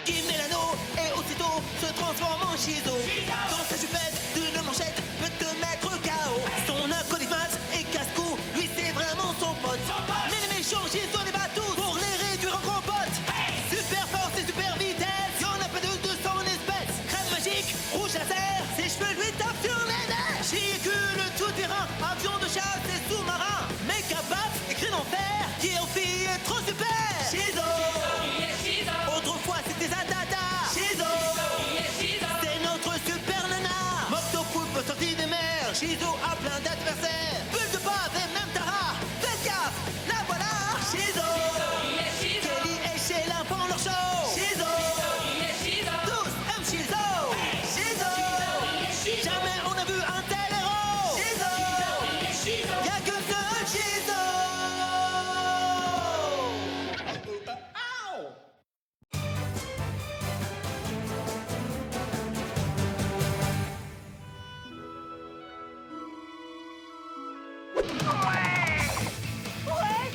qui met l'anneau et aussitôt se transforme en Shizo. Dans sa jupette d'une manchette peut te mettre KO. Son acolyte et casse-cou, lui c'est vraiment son pote. Mais les méchants Shizo les bat tous pour les réduire en gros potes. Super force et super vitesse, y'en a pas de 200 espèces. Crème magique, rouge laser, ses cheveux lui tapent sur les nerfs. Véhicule tout-terrain, avion de chasse et sous-marin. Méca baf, écrit en fer, qui en fille est trop super. Shizo, autrefois c'était Zadada. Shizo, c'est notre super nana. Moctopoulpe sorti des mers, Shizo a plein d'adversaires. Bulle de base et même Tara, faites gaffe, la voilà. Shizo, Kelly et Sheila font leur show. Shizo, tous aiment Shizo. Shizo, jamais on a vu un tel héros. Shizo, y'a que seul Shizo.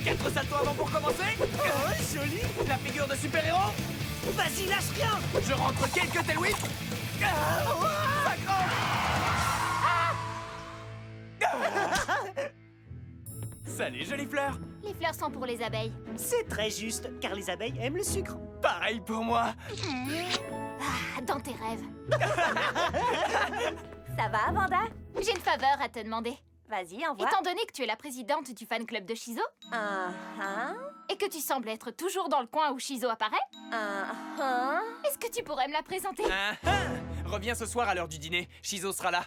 Quatre saltos avant pour commencer. Oh, joli. La figure de super-héros. Vas-y, lâche rien. Je rentre quelques tail whips. Ça grimpe. Salut, jolie fleur. Les fleurs sont pour les abeilles. C'est très juste, car les abeilles aiment le sucre. Pareil pour moi. Ah, dans tes rêves. Ça va, Vanda? J'ai une faveur à te demander. Vas-y, envoie. Étant donné que tu es la présidente du fan club de Shizo et que tu sembles être toujours dans le coin où Shizo apparaît, est-ce que tu pourrais me la présenter? Reviens ce soir à l'heure du dîner. Shizo sera là.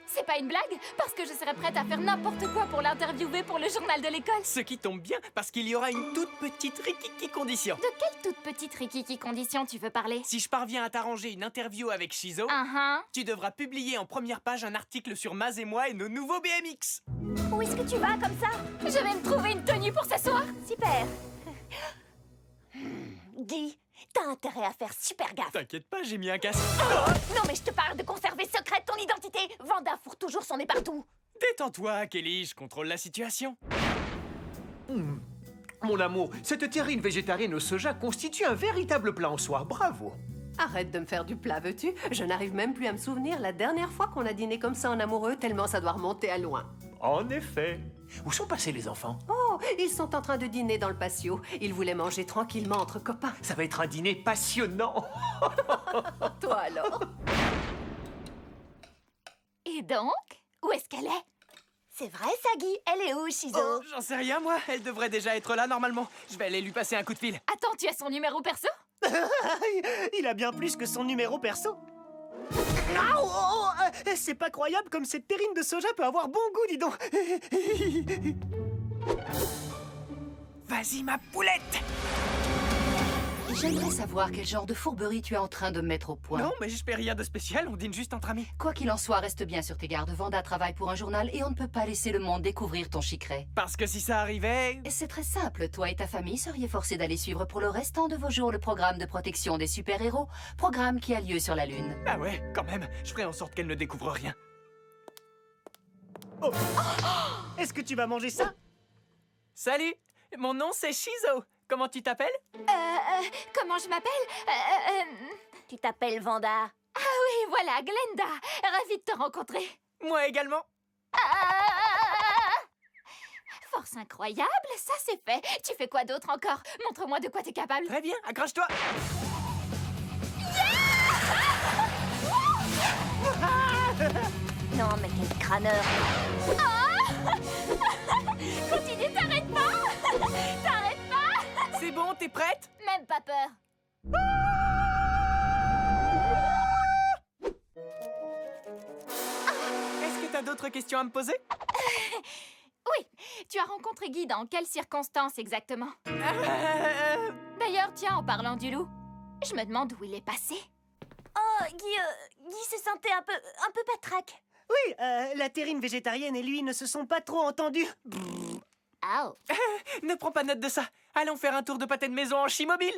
C'est pas une blague, parce que je serais prête à faire n'importe quoi pour l'interviewer pour le journal de l'école. Ce qui tombe bien, parce qu'il y aura une toute petite rikiki condition. De quelle toute petite rikiki condition tu veux parler? Si je parviens à t'arranger une interview avec Shizo, tu devras publier en première page un article sur Maz et moi et nos nouveaux BMX. Où est-ce que tu vas comme ça? Je vais me trouver une tenue pour ce soir. Super. Guy, t'as intérêt à faire super gaffe. T'inquiète pas, j'ai mis un casque. Non mais je te parle de conserver secrète ton identité. Vanda fourre toujours son nez partout. Détends-toi, Kelly, je contrôle la situation. Mon amour, cette terrine végétarienne au soja constitue un véritable plat en soi. Bravo. Arrête de me faire du plat, veux-tu? Je n'arrive même plus à me souvenir la dernière fois qu'on a dîné comme ça en amoureux, tellement ça doit remonter à loin. En effet. Où sont passés les enfants? Oh, ils sont en train de dîner dans le patio. Ils voulaient manger tranquillement entre copains. Ça va être un dîner passionnant. Toi alors? Et donc, où est-ce qu'elle est? C'est vrai ça, Guy? Elle est où, Shizo? Oh, j'en sais rien, moi. Elle devrait déjà être là, normalement. Je vais aller lui passer un coup de fil. Attends, tu as son numéro perso? Il a bien plus que son numéro perso. C'est pas croyable comme cette terrine de soja peut avoir bon goût, dis donc. Vas-y, ma poulette. J'aimerais savoir quel genre de fourberie tu es en train de mettre au point. Non, mais je fais rien de spécial, on dîne juste entre amis. Quoi qu'il en soit, reste bien sur tes gardes. Vanda travaille pour un journal et on ne peut pas laisser le monde découvrir ton chicret. Parce que si ça arrivait... C'est très simple. Toi et ta famille seriez forcés d'aller suivre pour le restant de vos jours le programme de protection des super-héros, programme qui a lieu sur la Lune. Ah ouais, quand même. Je ferai en sorte qu'elle ne découvre rien. Oh. Est-ce que tu vas manger ça? Salut, mon nom c'est Shizo. Comment tu t'appelles? Comment je m'appelle? Tu t'appelles Vanda. Ah oui, voilà, Glenda. Ravie de te rencontrer. Moi également. Force incroyable, ça c'est fait. Tu fais quoi d'autre encore? Montre-moi de quoi t'es capable. Très bien, accroche-toi. Non mais quel crâneur. Continue, t'arrêtes pas. T'arrêtes pas. C'est bon, t'es prête? Même pas peur. Est-ce que t'as d'autres questions à me poser? Oui, tu as rencontré Guy dans quelles circonstances exactement? D'ailleurs, tiens, en parlant du loup, je me demande où il est passé. Oh, Guy se sentait un peu patraque. Oui, la terrine végétarienne et lui ne se sont pas trop entendus. Oh. Ne prends pas note de ça. Allons faire un tour de pâté de maison en Chimobile.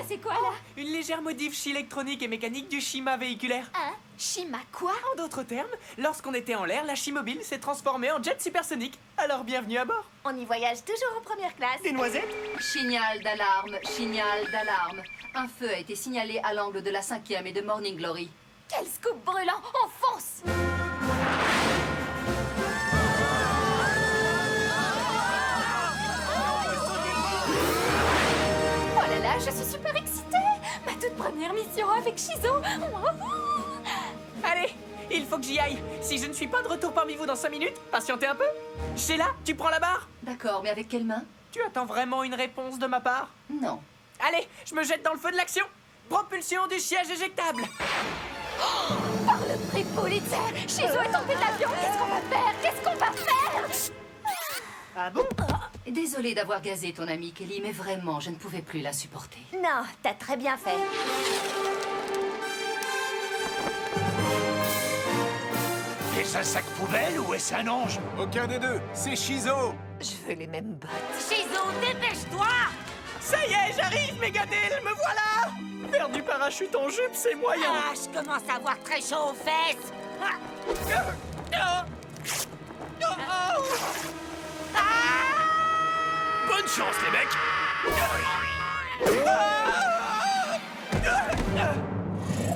c'est quoi, là? Une légère modif électronique et mécanique du Shima véhiculaire. Hein? Shima quoi? En d'autres termes, lorsqu'on était en l'air, la Shimobile s'est transformée en jet supersonique. Alors bienvenue à bord. On y voyage toujours en première classe. Des noisettes? Signal d'alarme, signal d'alarme. Un feu a été signalé à l'angle de la 5e et de Morning Glory. Quel scoop brûlant! On fonce! Oh là là, je suis super excitée! Ma toute première mission avec Shizo! Allez, il faut que j'y aille. Si je ne suis pas de retour parmi vous dans 5 minutes, patientez un peu. Sheila, tu prends la barre? D'accord, mais avec quelle main? Tu attends vraiment une réponse de ma part? Non. Allez, je me jette dans le feu de l'action. Propulsion du siège éjectable. Par le prix Pulitzer! Shizo est tombé de l'avion! Qu'est-ce qu'on va faire? Qu'est-ce qu'on va faire? Ah bon? Désolée d'avoir gazé ton amie Kelly, mais vraiment, je ne pouvais plus la supporter. Non, t'as très bien fait. Est-ce un sac poubelle ou est-ce un ange? Aucun des deux, c'est Shizo. Je veux les mêmes bottes. Shizo, dépêche-toi! Ça y est, j'arrive, Megadil, me voilà. Faire du parachute en jupe, c'est moyen. Ah, je commence à avoir très chaud aux fesses. Bonne chance, les mecs!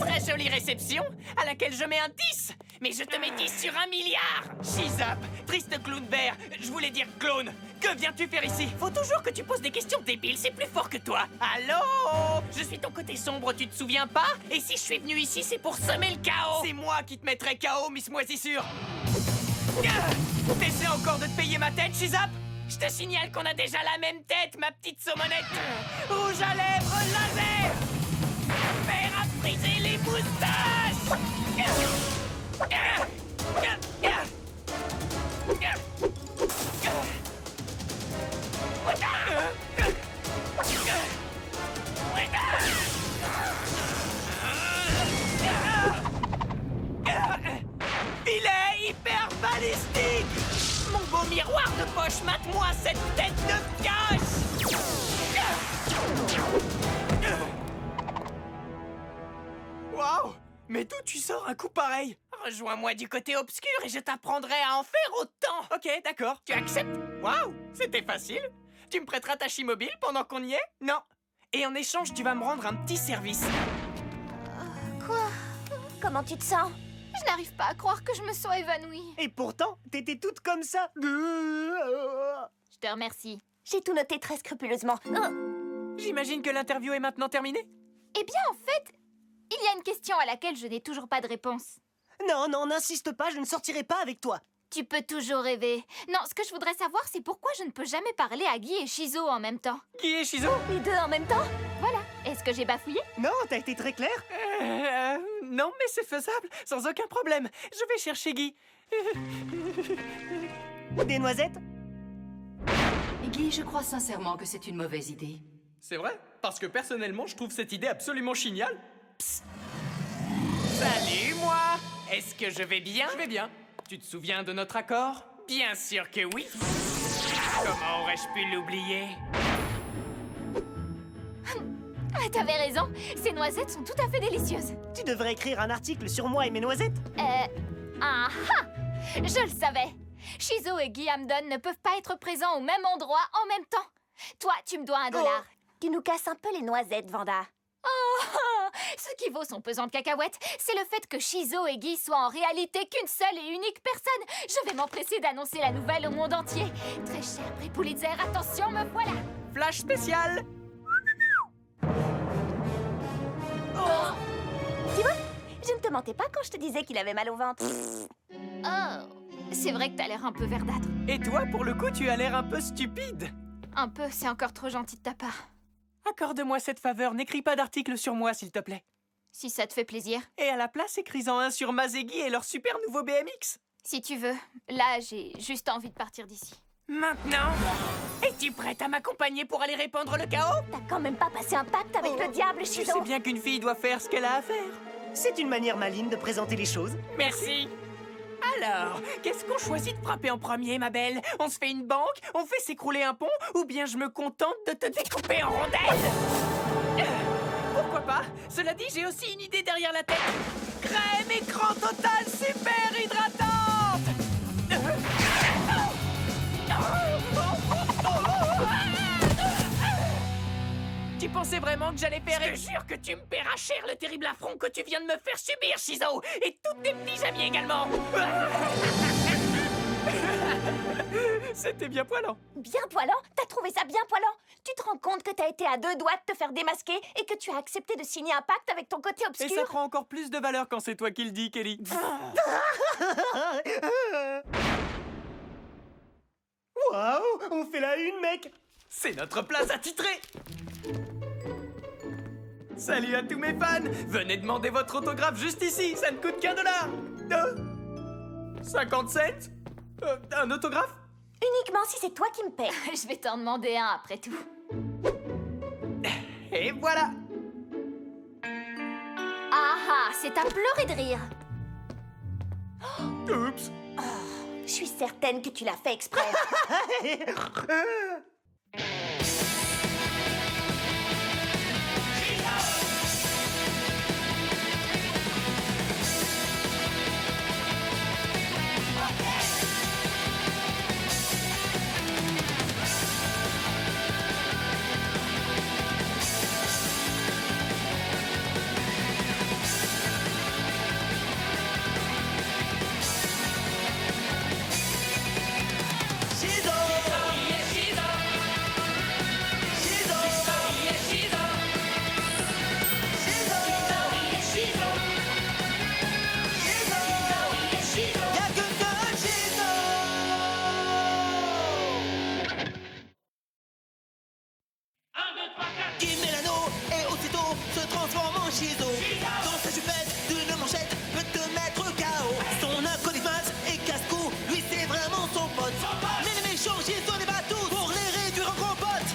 Très jolie réception, à laquelle je mets un 10. Mais je te mets 10 sur 1 milliard. Shizap, triste clown vert, je voulais dire clone. Que viens-tu faire ici? Faut toujours que tu poses des questions débiles, c'est plus fort que toi. Allô? Je suis ton côté sombre, tu te souviens pas? Et si je suis venu ici, c'est pour semer le chaos. C'est moi qui te mettrai KO, Miss Moisissure. T'essaies encore de te payer ma tête, Shizap? Je te signale qu'on a déjà la même tête, ma petite saumonette. Rouge à lèvres laser. Faire à friser les moustaches. Il est hyper balistique. Mon beau miroir de poche, mate-moi cette tête de pioche. Waouh! Mais d'où tu sors un coup pareil? Rejoins-moi du côté obscur et je t'apprendrai à en faire autant. Ok, d'accord. Tu acceptes? Waouh! C'était facile. Tu me prêteras ta Shimobile pendant qu'on y est? Non. Et en échange, tu vas me rendre un petit service. Quoi? Comment tu te sens? Je n'arrive pas à croire que je me sois évanouie. Et pourtant, t'étais toute comme ça. Je te remercie. J'ai tout noté très scrupuleusement. J'imagine que l'interview est maintenant terminée? Eh bien, en fait, il y a une question à laquelle je n'ai toujours pas de réponse. Non, non, n'insiste pas, je ne sortirai pas avec toi. Tu peux toujours rêver. Non, ce que je voudrais savoir, c'est pourquoi je ne peux jamais parler à Guy et Shizo en même temps. Qui est Shizo? Les deux en même temps? Voilà. Est-ce que j'ai bafouillé? Non, t'as été très clair. Non, mais c'est faisable, sans aucun problème. Je vais chercher Guy. Des noisettes? Guy, je crois sincèrement que c'est une mauvaise idée. C'est vrai? Parce que personnellement, je trouve cette idée absolument géniale. Psst. Salut, moi! Est-ce que je vais bien? Je vais bien. Tu te souviens de notre accord? Bien sûr que oui. Comment aurais-je pu l'oublier? Ah, t'avais raison. Ces noisettes sont tout à fait délicieuses. Tu devrais écrire un article sur moi et mes noisettes. Ah! Je le savais. Shizo et Guy Hamden ne peuvent pas être présents au même endroit en même temps. Toi, tu me dois $1. Tu nous casses un peu les noisettes, Vanda. Oh! Ce qui vaut son pesant de cacahuètes, c'est le fait que Shizo et Guy soient en réalité qu'une seule et unique personne. Je vais m'empresser d'annoncer la nouvelle au monde entier. Très cher prix Pulitzer, attention, me voilà. Flash spécial! Tu vois? Je ne te mentais pas quand je te disais qu'il avait mal au ventre. Oh, c'est vrai que t'as l'air un peu verdâtre. Et toi, pour le coup, tu as l'air un peu stupide. Un peu, c'est encore trop gentil de ta part. Accorde-moi cette faveur, n'écris pas d'article sur moi, s'il te plaît. Si ça te fait plaisir. Et à la place, écris-en un sur Mazegui et leur super nouveau BMX. Si tu veux. Là, j'ai juste envie de partir d'ici. Maintenant? Es-tu prête à m'accompagner pour aller répandre le chaos? T'as quand même pas passé un pacte avec le diable, Tu Shizo. sais bien qu'une fille doit faire ce qu'elle a à faire. C'est une manière maligne de présenter les choses. Merci. Alors, qu'est-ce qu'on choisit de frapper en premier, ma belle? On se fait une banque? On fait s'écrouler un pont? Ou bien je me contente de te découper en rondelles? pas. Cela dit, j'ai aussi une idée derrière la tête. Crème écran total super hydratante. Tu pensais vraiment que j'allais faire... Je te jure que tu me paieras cher le terrible affront que tu viens de me faire subir, Shizo. Et tous tes petits amis également. C'était bien poilant. Bien poilant? T'as trouvé ça bien poilant? Tu te rends compte que t'as été à 2 doigts de te faire démasquer et que tu as accepté de signer un pacte avec ton côté obscur? Et ça prend encore plus de valeur quand c'est toi qui le dis, Kelly. Waouh, on fait la une, mec. C'est notre place à titrer. Salut à tous mes fans. Venez demander votre autographe juste ici. Ça ne coûte qu'un dollar. 50 cents. Un autographe? Uniquement si c'est toi qui me paies. Je vais t'en demander un après tout. Et voilà. Ah ah, c'est à pleurer de rire. Oups. Je suis certaine que tu l'as fait exprès. Qui met l'anneau et aussitôt se transforme en Shizo. Dans sa jupette d'une manchette peut te mettre KO. Son acolyte et casse-cou, lui c'est vraiment son pote. Mais les méchants Shizo les bat tous pour les réduire en compote.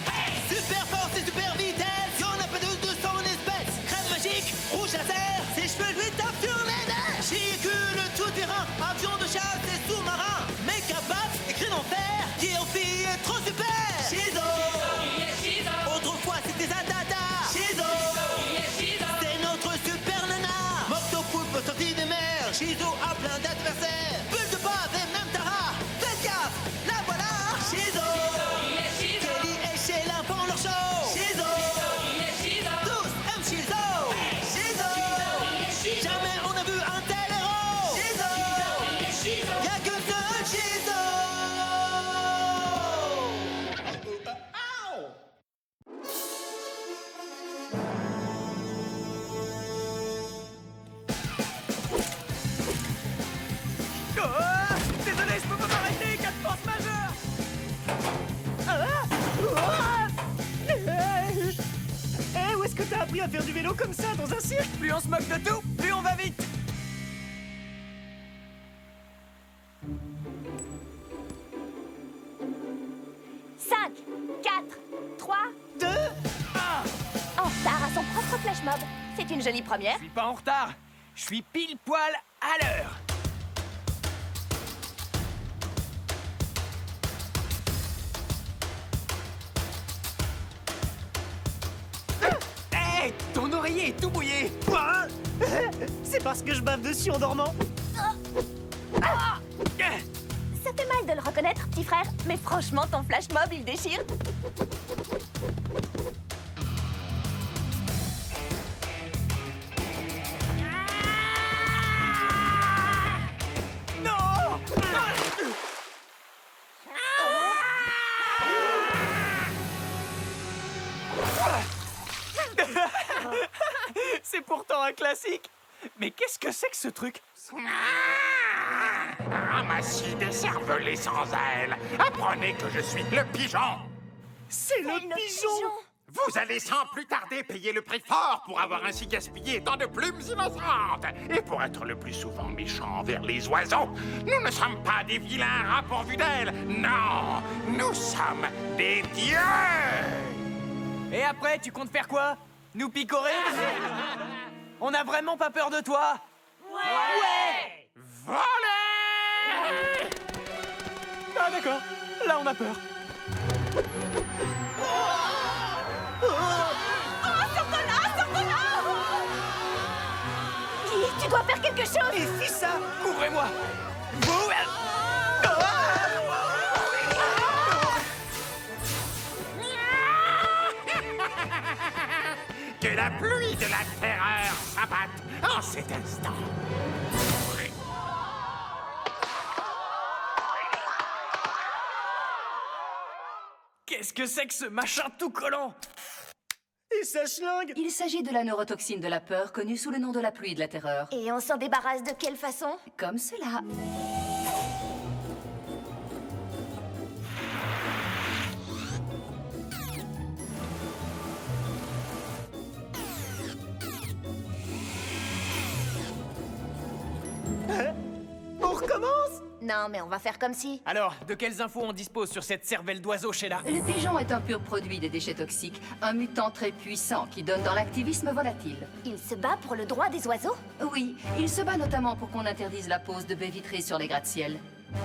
Super force et super vitesse, y'en a pas de 200 espèces. Crème magique, rouge laser, ses cheveux lui tapent sur les nerfs. Véhicule tout-terrain, avion de chasse et sous-marin. Méca baff, écrit en fer, qui en fille est trop super. Shizo. Autrefois c'était Zadada. Shizo. C'est notre super nana. Mocto Poulpe sorti des mers. Shizo a plein d'adversaires. Bulle de base et même Tara. Faites gaffe, la voilà. Shizo. Kelly et Sheila font leur show. Shizo. Tous aiment Shizo. Shizo. Jamais on a vu un tel héros. Shizo. Y'a que seul Shizo. Désolé, je peux pas m'arrêter. 4 forces majeures. Eh, où est-ce que t'as appris à faire du vélo comme ça dans un cirque? Plus on se moque de tout, plus on va vite. Cinq, 4, 3, 2. en retard à son propre flash mob. C'est une jolie première. Je suis pas en retard. Je suis pile poil à l'heure. Hé, ton oreiller est tout mouillé. Quoi? C'est parce que je bave dessus en dormant. Ça fait mal de le reconnaître, petit frère, mais franchement, ton flash mob, il déchire. Non. C'est pourtant un classique. Mais qu'est-ce que c'est que ce truc? Ramassis des cervelets sans ailes. Apprenez que je suis le pigeon. C'est le pigeon. Vous allez sans plus tarder payer le prix fort pour avoir ainsi gaspillé tant de plumes innocentes. Et pour être le plus souvent méchant envers les oiseaux, nous ne sommes pas des vilains rats pourvus d'ailes. Non, nous sommes des dieux. Et après, tu comptes faire quoi? Nous picorer? On n'a vraiment pas peur de toi? Ouais. Volez! Ah d'accord, là on a peur. Oh, sors de là, sors de là! Tu dois faire quelque chose. Et fis ça. Couvrez-moi. Que la pluie de la terreur s'abatte en cet instant. Qu'est-ce que c'est que ce machin tout collant? Et ça schlingue. Il s'agit de la neurotoxine de la peur, connue sous le nom de la pluie de la terreur. Et on s'en débarrasse de quelle façon? Comme cela. On recommence? Non, mais on va faire comme si. Alors, de quelles infos on dispose sur cette cervelle d'oiseau, Sheila? Le pigeon est un pur produit des déchets toxiques, un mutant très puissant qui donne dans l'activisme volatile. Il se bat pour le droit des oiseaux? Oui, il se bat notamment pour qu'on interdise la pose de baies vitrées sur les gratte-ciel.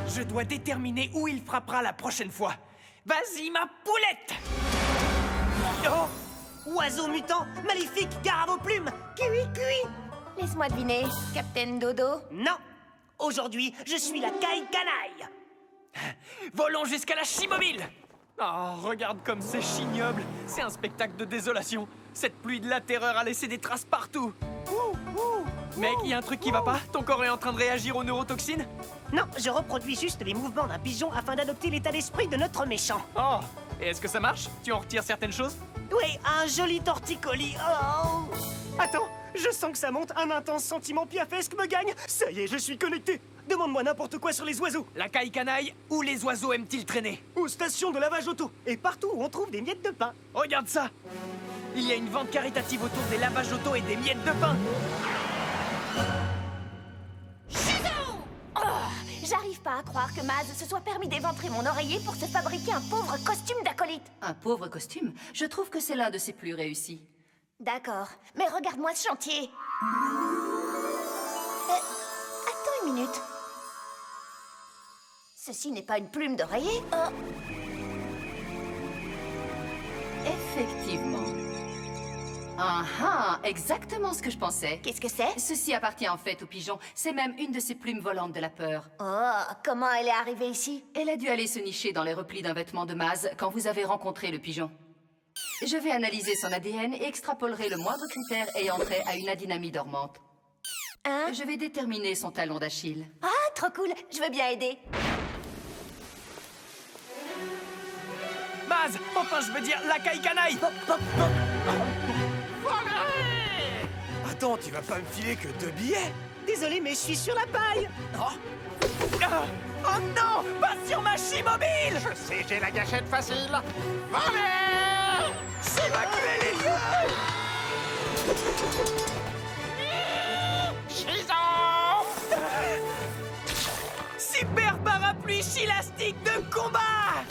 Je dois déterminer où il frappera la prochaine fois. Vas-y, ma poulette! Oh! Oiseau mutant, maléfique, gare à vos plumes. Kiwi, kiwi. Laisse-moi deviner, Captain Dodo. Non. Aujourd'hui, je suis la caille canaille. Volons jusqu'à la Chimobile! Oh, regarde comme c'est chignoble. C'est un spectacle de désolation. Cette pluie de la terreur a laissé des traces partout. Mec, y a un truc qui va pas? Ton corps est en train de réagir aux neurotoxines? Non, je reproduis juste les mouvements d'un pigeon afin d'adopter l'état d'esprit de notre méchant. Oh, et est-ce que ça marche? Tu en retires certaines choses? Oui, un joli torticolis. Oh. Attends, je sens que ça monte. Un intense sentiment piafesque me gagne. Ça y est, je suis connecté. Demande-moi n'importe quoi sur les oiseaux. La caille canaille, où les oiseaux aiment-ils traîner? Aux stations de lavage auto. Et partout où on trouve des miettes de pain. Regarde ça! Il y a une vente caritative autour des lavages auto et des miettes de pain. J'arrive pas à croire que Maz se soit permis d'éventrer mon oreiller pour se fabriquer un pauvre costume d'acolyte. Un pauvre costume? Je trouve que c'est l'un de ses plus réussis. D'accord, mais regarde-moi ce chantier. Attends une minute. Ceci n'est pas une plume d'oreiller. Effectivement. Ah ah, exactement ce que je pensais. Qu'est-ce que c'est? Ceci appartient en fait au pigeon. C'est même une de ces plumes volantes de la peur. Oh, comment elle est arrivée ici? Elle a dû aller se nicher dans les replis d'un vêtement de Maz quand vous avez rencontré le pigeon. Je vais analyser son ADN et extrapolerai le moindre critère ayant trait à une adynamie dormante. Hein? Je vais déterminer son talon d'Achille. Ah, trop cool, je veux bien aider. Maz! Enfin, je veux dire, la caille canaille! Attends, tu vas pas me filer que 2 billets? Désolé, mais je suis sur la paille. Oh non! Pas sur ma Chimobile! Je sais, j'ai la gâchette facile. Volez! Évacuez les lieux! Chizo! Super parapluie chilastique de combat!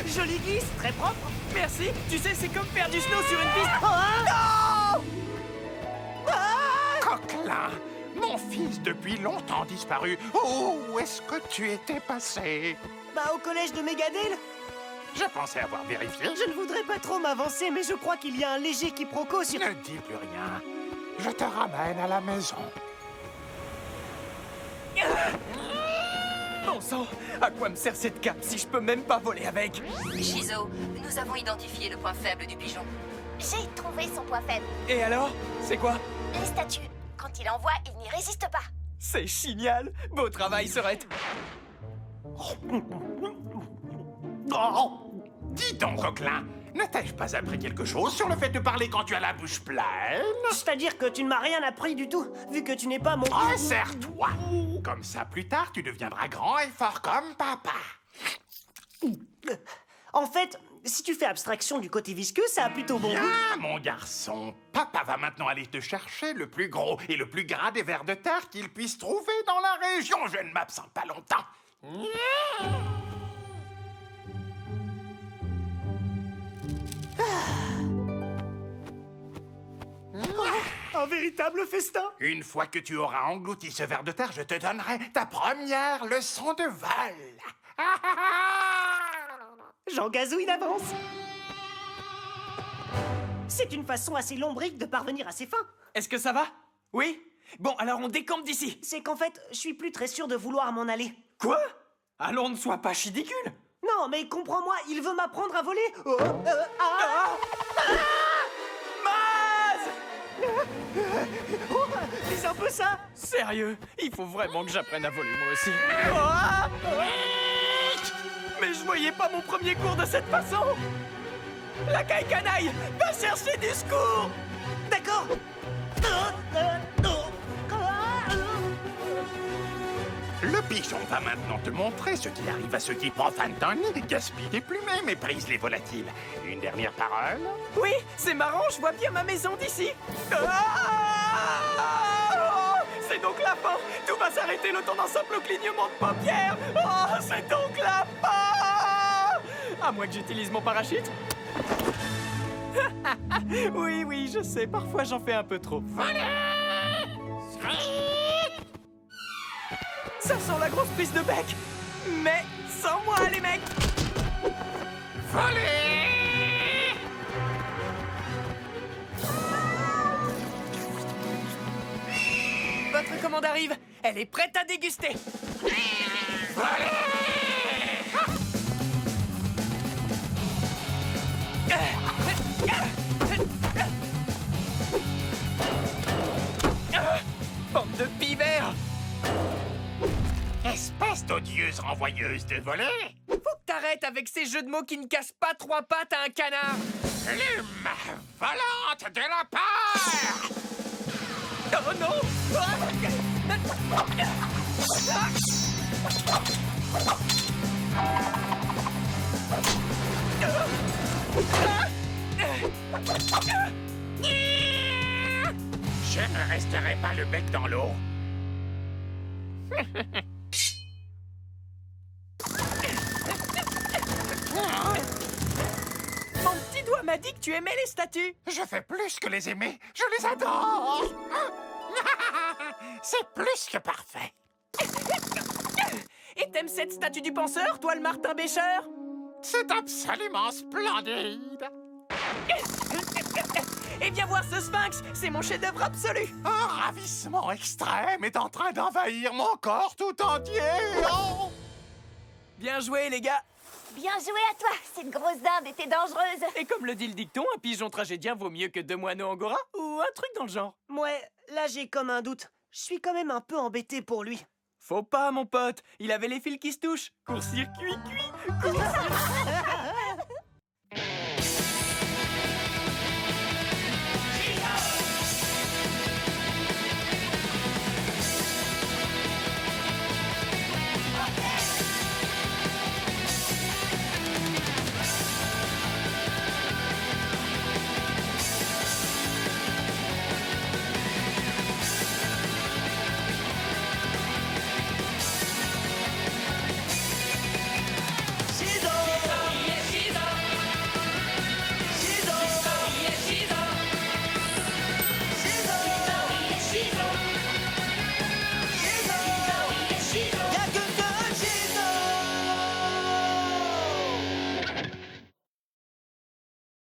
Jolie glisse, très propre. Merci! Tu sais, c'est comme faire du snow sur une piste! Coquelin! Mon fils depuis longtemps disparu. Où est-ce que tu étais passé? Bah, au collège de Megadale. Je pensais avoir vérifié. Je ne voudrais pas trop m'avancer, mais je crois qu'il y a un léger quiproquo sur... Ne dis plus rien. Je te ramène à la maison. Bon sang! À quoi me sert cette cape si je peux même pas voler avec? Shizo, nous avons identifié le point faible du pigeon. J'ai trouvé son point faible. Et alors? C'est quoi? Les statues. Quand il envoie, il n'y résiste pas. C'est génial! Beau travail, Sorette! Dis donc, Coquelin, ne t'ai-je pas appris quelque chose sur le fait de parler quand tu as la bouche pleine? C'est-à-dire que tu ne m'as rien appris du tout, vu que tu n'es pas mon... Oh, serre-toi! Comme ça, plus tard, tu deviendras grand et fort comme papa. En fait, si tu fais abstraction du côté visqueux, ça a plutôt bon goût. Bien, mon garçon. Papa va maintenant aller te chercher le plus gros et le plus gras des vers de terre qu'il puisse trouver dans la région. Je ne m'absente pas longtemps. un véritable festin. Une fois que tu auras englouti ce ver de terre, je te donnerai ta première leçon de vol. J'en gazouille d'avance. C'est une façon assez lombrique de parvenir à ses fins. Est-ce que ça va? Oui? Bon, alors on décampe d'ici. C'est qu'en fait, je suis plus très sûr de vouloir m'en aller. Quoi? Allons, ne sois pas ridicule. Non, mais comprends-moi, il veut m'apprendre à voler. Maz! C'est un peu ça. Sérieux? Il faut vraiment que j'apprenne à voler moi aussi. Ah! Mais je voyais pas mon premier cours de cette façon. La caille canaille, va chercher du secours. D'accord. Le pigeon va maintenant te montrer ce qui arrive à ceux qui profanent ton nid, gaspillent tes plumes et méprisent les volatiles. Une dernière parole? Oui, c'est marrant, je vois bien ma maison d'ici. Ah! C'est donc la fin. Tout va s'arrêter le temps d'un simple clignement de paupières. Oh, c'est donc la fin. À moins que j'utilise mon parachute. Oui, je sais, parfois j'en fais un peu trop. Ça sent la grosse prise de bec. Mais sans moi, les mecs. Voler! Votre commande arrive. Elle est prête à déguster. Bande de pivers. Espèce d'odieuse renvoyeuse de volée! Faut que t'arrêtes avec ces jeux de mots qui ne cassent pas trois pattes à un canard. Plume volante de la peur! Oh non! Je ne resterai pas le bec dans l'eau. Mon petit doigt m'a dit que tu aimais les statues. Je fais plus que les aimer, je les adore! C'est plus que parfait! Et t'aimes cette statue du penseur, toi le Martin Bêcheur? C'est absolument splendide! Et viens voir ce sphinx, c'est mon chef-d'œuvre absolu. Un ravissement extrême est en train d'envahir mon corps tout entier! Oh! Bien joué, les gars. Bien joué à toi, cette grosse dinde était dangereuse. Et comme le dit le dicton, un pigeon tragédien vaut mieux que deux moineaux angora ou un truc dans le genre. Ouais, là j'ai comme un doute. Je suis quand même un peu embêté pour lui. Faut pas, mon pote. Il avait les fils qui se touchent. Court-circuit cuit. Court-circuit.